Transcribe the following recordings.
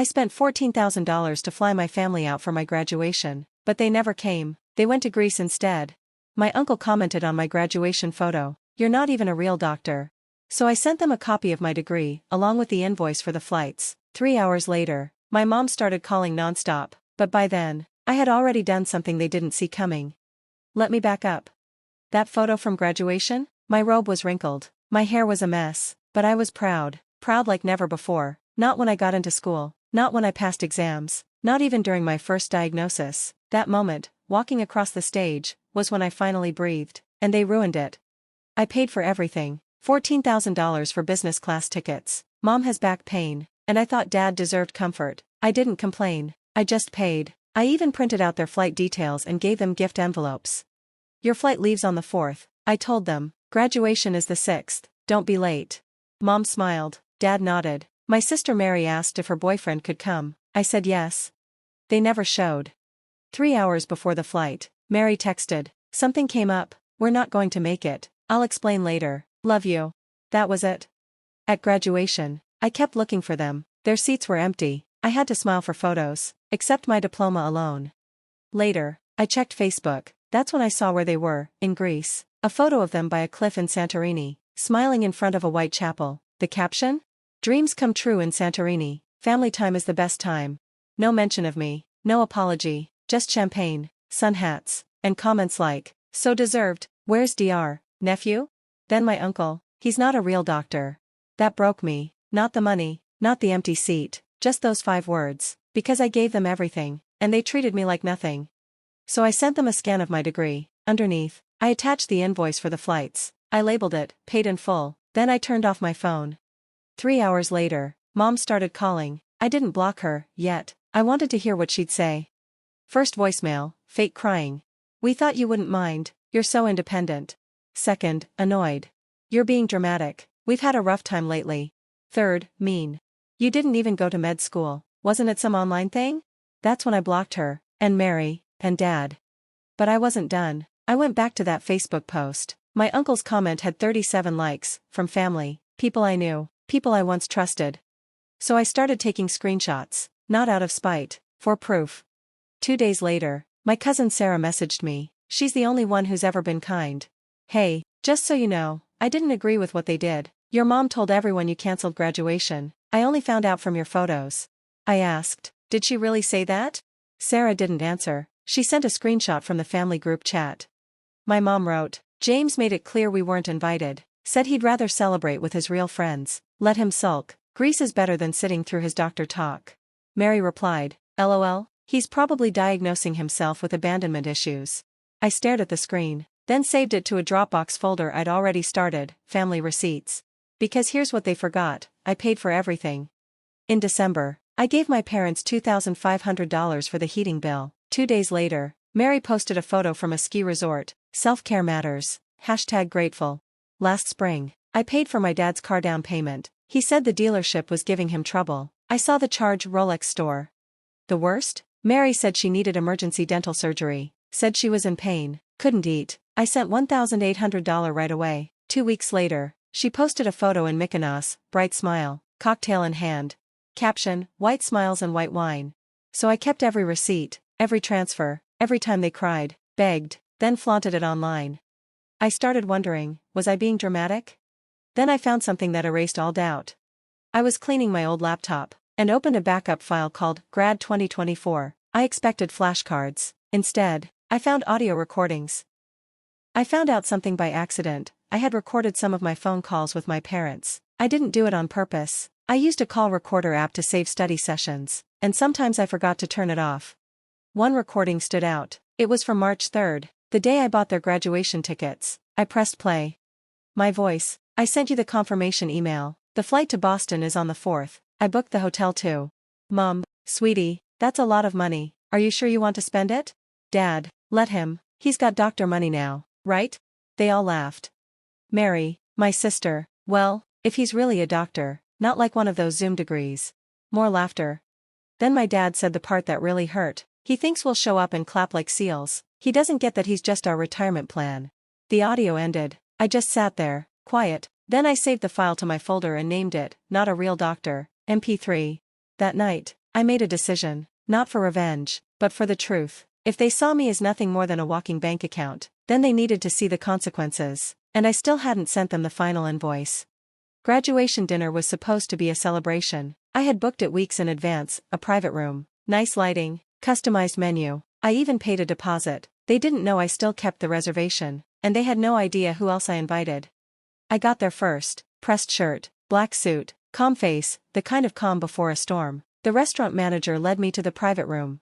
I spent $14,000 to fly my family out for my graduation, but they never came, they went to Greece instead. My uncle commented on my graduation photo, "You're not even a real doctor." So I sent them a copy of my degree, along with the invoice for the flights. 3 hours later, my mom started calling nonstop, but by then, I had already done something they didn't see coming. Let me back up. That photo from graduation? My robe was wrinkled, my hair was a mess, but I was proud like never before. Not when I got into school, not when I passed exams, not even during my first diagnosis. That moment, walking across the stage, was when I finally breathed, and they ruined it. I paid for everything, $14,000 for business class tickets. Mom has back pain, and I thought Dad deserved comfort. I didn't complain, I just paid. I even printed out their flight details and gave them gift envelopes. Your flight leaves on the 4th, I told them. Graduation is the 6th, don't be late. Mom smiled, Dad nodded. My sister Mary asked if her boyfriend could come. I said yes. They never showed. 3 hours before the flight, Mary texted, "Something came up, we're not going to make it, I'll explain later, love you." That was it. At graduation, I kept looking for them, their seats were empty, I had to smile for photos, except my diploma alone. Later, I checked Facebook, that's when I saw where they were, in Greece, a photo of them by a cliff in Santorini, smiling in front of a white chapel. The caption? "Dreams come true in Santorini, family time is the best time." No mention of me, no apology, just champagne, sun hats, and comments like, "So deserved, where's Dr. Nephew?" Then my uncle, "He's not a real doctor." That broke me, not the money, not the empty seat, just those 5 words, because I gave them everything, and they treated me like nothing. So I sent them a scan of my degree. Underneath, I attached the invoice for the flights. I labeled it, paid in full, then I turned off my phone. 3 hours later, Mom started calling. I didn't block her, yet. I wanted to hear what she'd say. First voicemail, fake crying. "We thought you wouldn't mind, you're so independent." Second, annoyed. "You're being dramatic, we've had a rough time lately." Third, mean. "You didn't even go to med school, wasn't it some online thing?" That's when I blocked her, and Mary, and Dad. But I wasn't done. I went back to that Facebook post. My uncle's comment had 37 likes, from family, people I knew, people I once trusted. So I started taking screenshots, not out of spite, for proof. 2 days later, my cousin Sarah messaged me, she's the only one who's ever been kind. "Hey, just so you know, I didn't agree with what they did. Your mom told everyone you canceled graduation, I only found out from your photos." I asked, "Did she really say that?" Sarah didn't answer, she sent a screenshot from the family group chat. My mom wrote, "James made it clear we weren't invited, said he'd rather celebrate with his real friends, let him sulk, Greece is better than sitting through his doctor talk." Mary replied, "LOL, he's probably diagnosing himself with abandonment issues." I stared at the screen, then saved it to a Dropbox folder I'd already started, family receipts. Because here's what they forgot, I paid for everything. In December, I gave my parents $2,500 for the heating bill. 2 days later, Mary posted a photo from a ski resort, "Self-care matters, #grateful." Last spring, I paid for my dad's car down payment. He said the dealership was giving him trouble. I saw the charge Rolex store. The worst? Mary said she needed emergency dental surgery, said she was in pain, couldn't eat. I sent $1,800 right away. 2 weeks later, she posted a photo in Mykonos, bright smile, cocktail in hand. Caption, "White smiles and white wine." So I kept every receipt, every transfer, every time they cried, begged, then flaunted it online. I started wondering, was I being dramatic? Then I found something that erased all doubt. I was cleaning my old laptop, and opened a backup file called Grad 2024. I expected flashcards. Instead, I found audio recordings. I found out something by accident. I had recorded some of my phone calls with my parents. I didn't do it on purpose. I used a call recorder app to save study sessions, and sometimes I forgot to turn it off. One recording stood out. It was from March 3rd, the day I bought their graduation tickets. I pressed play. My voice, "I sent you the confirmation email. The flight to Boston is on the 4th. I booked the hotel too." Mom, "Sweetie, that's a lot of money. Are you sure you want to spend it?" Dad, "Let him, he's got doctor money now, right?" They all laughed. Mary, my sister, "Well, if he's really a doctor, not like one of those Zoom degrees." More laughter. Then my dad said the part that really hurt. "He thinks we'll show up and clap like seals. He doesn't get that he's just our retirement plan." The audio ended. I just sat there, quiet. Then I saved the file to my folder and named it, "Not a Real Doctor," MP3. That night, I made a decision, not for revenge, but for the truth. If they saw me as nothing more than a walking bank account, then they needed to see the consequences, and I still hadn't sent them the final invoice. Graduation dinner was supposed to be a celebration. I had booked it weeks in advance, a private room, nice lighting, customized menu. I even paid a deposit. They didn't know I still kept the reservation, and they had no idea who else I invited. I got there first, pressed shirt, black suit, calm face, the kind of calm before a storm. The restaurant manager led me to the private room.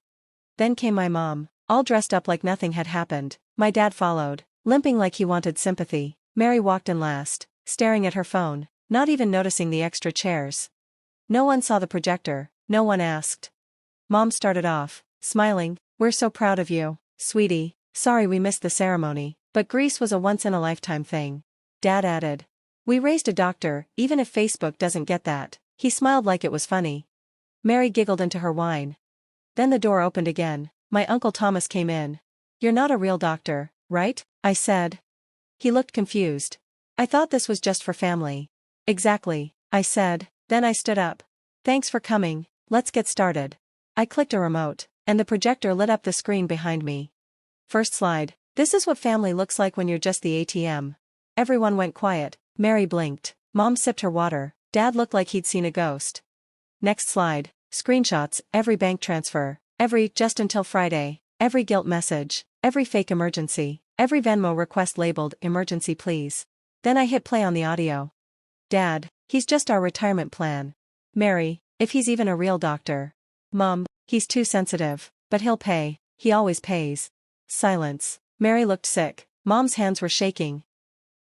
Then came my mom, all dressed up like nothing had happened. My dad followed, limping like he wanted sympathy. Mary walked in last, staring at her phone, not even noticing the extra chairs. No one saw the projector, no one asked. Mom started off, smiling, "We're so proud of you, sweetie. Sorry we missed the ceremony, but Greece was a once-in-a-lifetime thing." Dad added, "We raised a doctor, even if Facebook doesn't get that." He smiled like it was funny. Mary giggled into her wine. Then the door opened again. My Uncle Thomas came in. "You're not a real doctor, right?" I said. He looked confused. "I thought this was just for family." "Exactly," I said. Then I stood up. "Thanks for coming, let's get started." I clicked a remote, and the projector lit up the screen behind me. First slide. This is what family looks like when you're just the ATM. Everyone went quiet. Mary blinked. Mom sipped her water. Dad looked like he'd seen a ghost. Next slide. Screenshots, every bank transfer, every "just until Friday", every guilt message, every fake emergency, every Venmo request labeled "emergency please." Then I hit play on the audio. "Dad, he's just our retirement plan." Mary, "If he's even a real doctor." Mom, "He's too sensitive, but he'll pay, he always pays." Silence. Mary looked sick. Mom's hands were shaking.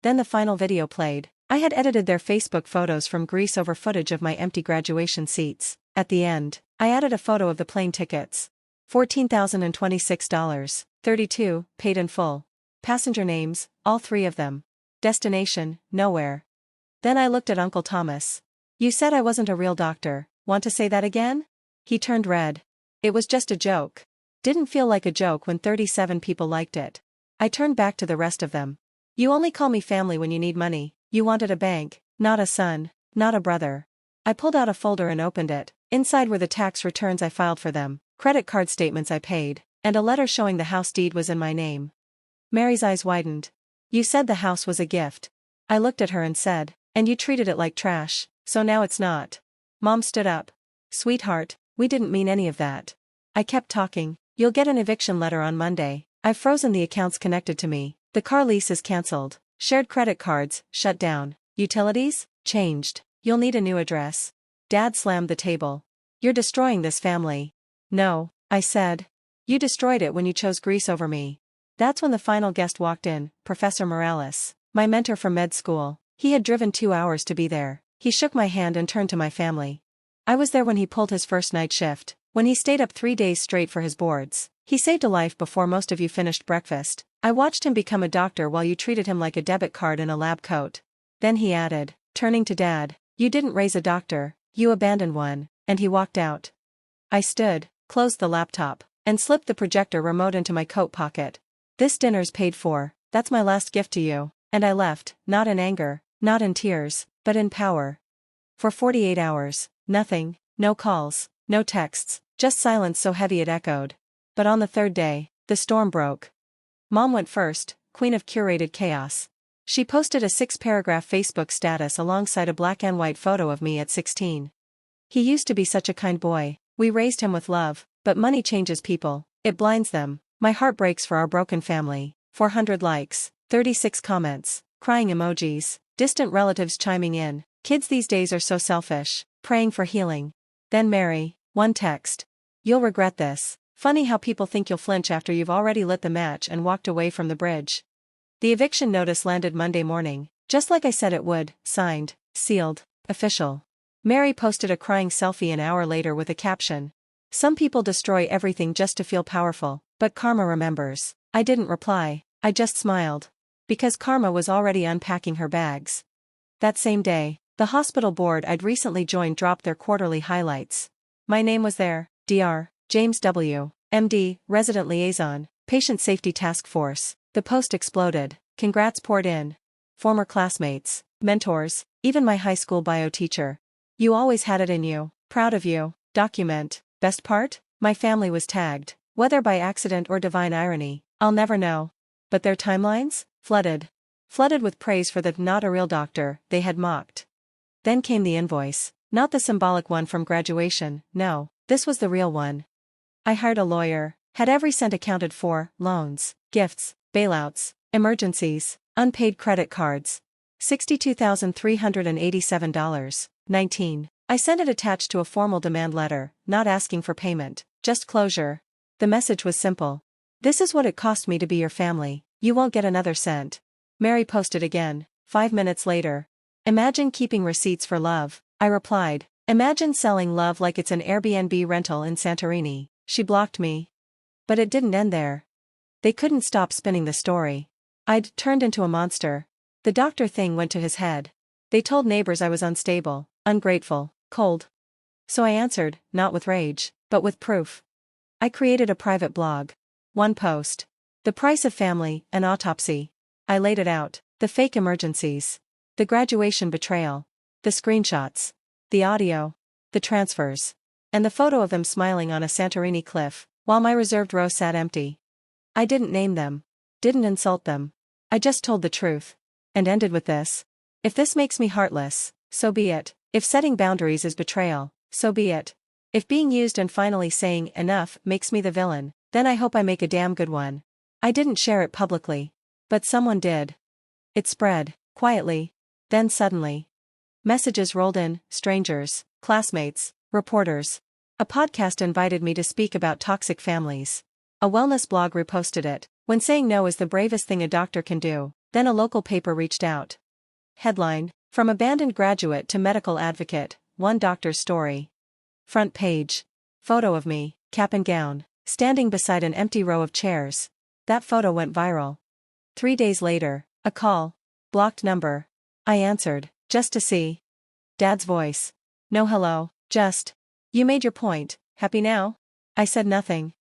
Then the final video played. I had edited their Facebook photos from Greece over footage of my empty graduation seats. At the end, I added a photo of the plane tickets. $14,026. 32, paid in full. Passenger names, all 3 of them. Destination, nowhere. Then I looked at Uncle Thomas. "You said I wasn't a real doctor, want to say that again?" He turned red. "It was just a joke." Didn't feel like a joke when 37 people liked it. I turned back to the rest of them. "You only call me family when you need money. You wanted a bank, not a son, not a brother." I pulled out a folder and opened it. Inside were the tax returns I filed for them, credit card statements I paid, and a letter showing the house deed was in my name. Mary's eyes widened. "You said the house was a gift." I looked at her and said, "And you treated it like trash, so now it's not." Mom stood up. "Sweetheart, we didn't mean any of that." I kept talking. "You'll get an eviction letter on Monday. I've frozen the accounts connected to me. The car lease is cancelled. Shared credit cards, shut down. Utilities, changed. You'll need a new address." Dad slammed the table. "You're destroying this family." "No," I said. "You destroyed it when you chose Greece over me." That's when the final guest walked in, Professor Morales, my mentor from med school. He had driven 2 hours to be there. He shook my hand and turned to my family. I was there when he pulled his first night shift, when he stayed up 3 days straight for his boards. He saved a life before most of you finished breakfast. I watched him become a doctor while you treated him like a debit card in a lab coat. Then he added, turning to Dad, "You didn't raise a doctor, you abandoned one," and he walked out. I stood, closed the laptop, and slipped the projector remote into my coat pocket. "This dinner's paid for, that's my last gift to you," and I left, not in anger, not in tears, but in power. For 48 hours, nothing, no calls, no texts, just silence so heavy it echoed. But on the 3rd day, the storm broke. Mom went first, queen of curated chaos. She posted a 6-paragraph Facebook status alongside a black and white photo of me at 16. "He used to be such a kind boy, we raised him with love, but money changes people, it blinds them. My heart breaks for our broken family." 400 likes, 36 comments, crying emojis, distant relatives chiming in. "Kids these days are so selfish," praying for healing. Then Mary, one text. "You'll regret this. Funny how people think you'll flinch after you've already lit the match and walked away from the bridge." The eviction notice landed Monday morning, just like I said it would, signed, sealed, official. Mary posted a crying selfie an hour later with a caption. "Some people destroy everything just to feel powerful, but karma remembers." I didn't reply, I just smiled. Because karma was already unpacking her bags. That same day, the hospital board I'd recently joined dropped their quarterly highlights. My name was there, Dr. James W., MD, Resident Liaison, Patient Safety Task Force. The post exploded. Congrats poured in. Former classmates, mentors, even my high school bio teacher. "You always had it in you. Proud of you. Document." Best part? My family was tagged. Whether by accident or divine irony, I'll never know. But their timelines? Flooded. Flooded with praise for the not a real doctor they had mocked. Then came the invoice. Not the symbolic one from graduation, no, this was the real one. I hired a lawyer, had every cent accounted for, loans, gifts, bailouts, emergencies, unpaid credit cards. $62,387. 19. I sent it attached to a formal demand letter, not asking for payment, just closure. The message was simple. This is what it cost me to be your family, you won't get another cent. Mary posted again, 5 minutes later. Imagine keeping receipts for love, I replied. Imagine selling love like it's an Airbnb rental in Santorini. She blocked me. But it didn't end there. They couldn't stop spinning the story. I'd turned into a monster. The doctor thing went to his head. They told neighbors I was unstable, ungrateful, cold. So I answered, not with rage, but with proof. I created a private blog. One post. The price of family, an autopsy. I laid it out. The fake emergencies. The graduation betrayal. The screenshots. The audio. The transfers. And the photo of them smiling on a Santorini cliff, while my reserved row sat empty. I didn't name them. Didn't insult them. I just told the truth. And ended with this. If this makes me heartless, so be it. If setting boundaries is betrayal, so be it. If being used and finally saying enough makes me the villain, then I hope I make a damn good one. I didn't share it publicly. But someone did. It spread, quietly. Then suddenly. Messages rolled in, strangers, classmates, reporters. A podcast invited me to speak about toxic families. A wellness blog reposted it, when saying no is the bravest thing a doctor can do. Then a local paper reached out. Headline, From Abandoned Graduate to Medical Advocate, One Doctor's Story. Front page. Photo of me, cap and gown, standing beside an empty row of chairs. That photo went viral. 3 days later, a call. Blocked number. I answered, just to see. Dad's voice. No hello, just. You made your point, happy now? I said nothing.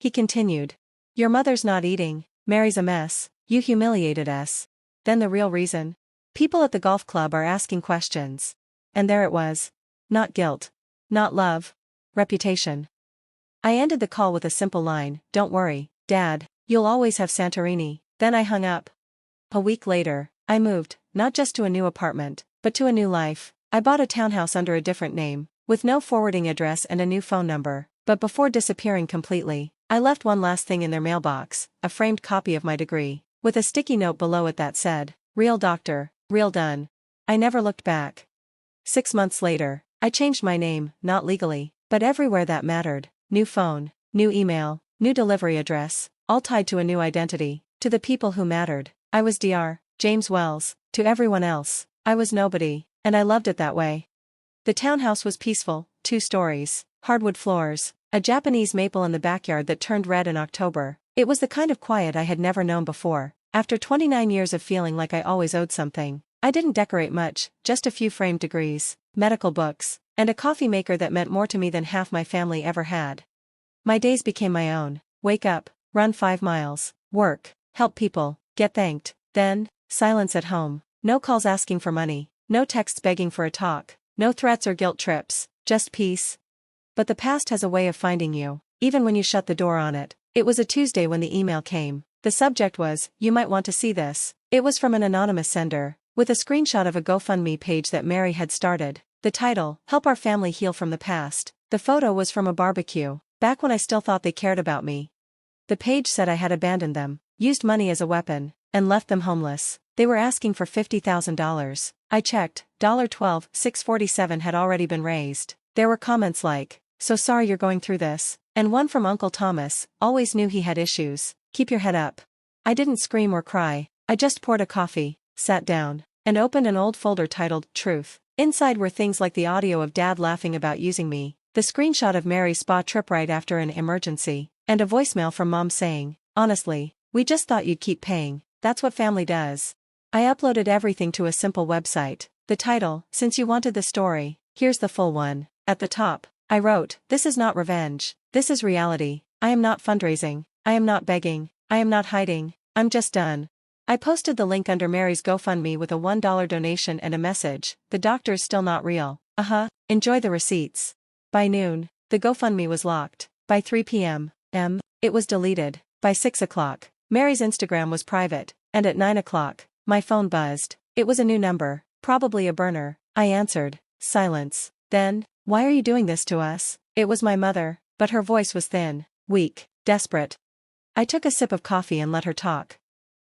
He continued. Your mother's not eating, Mary's a mess, you humiliated us. Then the real reason. People at the golf club are asking questions. And there it was. Not guilt. Not love. Reputation. I ended the call with a simple line, don't worry, Dad, you'll always have Santorini. Then I hung up. A week later, I moved, not just to a new apartment, but to a new life. I bought a townhouse under a different name, with no forwarding address and a new phone number. But before disappearing completely, I left one last thing in their mailbox, a framed copy of my degree, with a sticky note below it that said, Real doctor, real done. I never looked back. 6 months later, I changed my name, not legally, but everywhere that mattered. New phone, new email, new delivery address, all tied to a new identity. To the people who mattered, I was Dr. James Wells. To everyone else, I was nobody, and I loved it that way. The townhouse was peaceful, 2 stories, hardwood floors, a Japanese maple in the backyard that turned red in October. It was the kind of quiet I had never known before. After 29 years of feeling like I always owed something, I didn't decorate much, just a few framed degrees, medical books, and a coffee maker that meant more to me than half my family ever had. My days became my own. Wake up, run 5 miles, work, help people, get thanked, then, silence at home. No calls asking for money, no texts begging for a talk, no threats or guilt trips, just peace. But the past has a way of finding you, even when you shut the door on it. It was a Tuesday when the email came. The subject was, you might want to see this. It was from an anonymous sender, with a screenshot of a GoFundMe page that Mary had started. The title, Help Our Family Heal from the Past. The photo was from a barbecue, back when I still thought they cared about me. The page said I had abandoned them, used money as a weapon, and left them homeless. They were asking for $50,000. I checked, $12,647 had already been raised. There were comments like, so sorry you're going through this, and one from Uncle Thomas, always knew he had issues, keep your head up. I didn't scream or cry, I just poured a coffee, sat down, and opened an old folder titled, Truth. Inside were things like the audio of Dad laughing about using me, the screenshot of Mary's spa trip right after an emergency, and a voicemail from Mom saying, honestly, we just thought you'd keep paying, that's what family does. I uploaded everything to a simple website. The title, Since You Wanted the Story, here's the full one. At the top, I wrote, this is not revenge, this is reality. I am not fundraising, I am not begging, I am not hiding, I'm just done. I posted the link under Mary's GoFundMe with a $1 donation and a message, the doctor's still not real. Enjoy the receipts. By noon, The GoFundMe was locked. By 3 p.m. It was deleted. By 6 o'clock, Mary's Instagram was private, and at 9 o'clock, my phone buzzed. It was a new number, probably a burner. I answered. Silence. Then, "Why are you doing this to us?" It was my mother, but her voice was thin, weak, desperate. I took a sip of coffee and let her talk.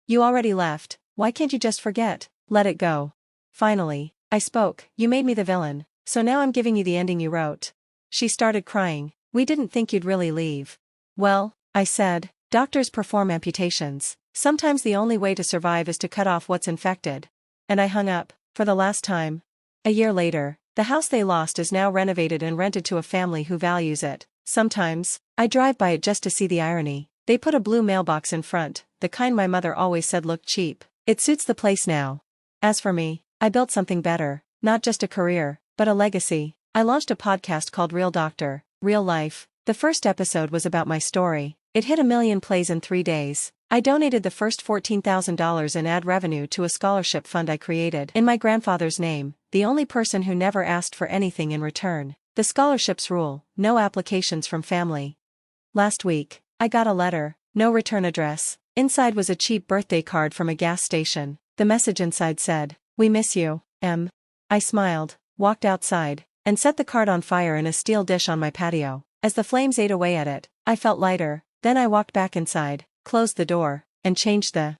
"You already left, why can't you just forget? Let it go." Finally, I spoke. "You made me the villain, so now I'm giving you the ending you wrote." She started crying. "We didn't think you'd really leave." "Well," I said, "doctors perform amputations. Sometimes the only way to survive is to cut off what's infected." And I hung up, for the last time. A year later, the house they lost is now renovated and rented to a family who values it. Sometimes, I drive by it just to see the irony. They put a blue mailbox in front, the kind my mother always said looked cheap. It suits the place now. As for me, I built something better, not just a career, but a legacy. I launched a podcast called Real Doctor, Real Life. The first episode was about my story. It hit 1 million plays in 3 days. I donated the first $14,000 in ad revenue to a scholarship fund I created in my grandfather's name, the only person who never asked for anything in return. The scholarship's rule: no applications from family. Last week, I got a letter, no return address. Inside was a cheap birthday card from a gas station. The message inside said, "We miss you, M." I smiled, walked outside, and set the card on fire in a steel dish on my patio. As the flames ate away at it, I felt lighter. Then I walked back inside, closed the door, and changed the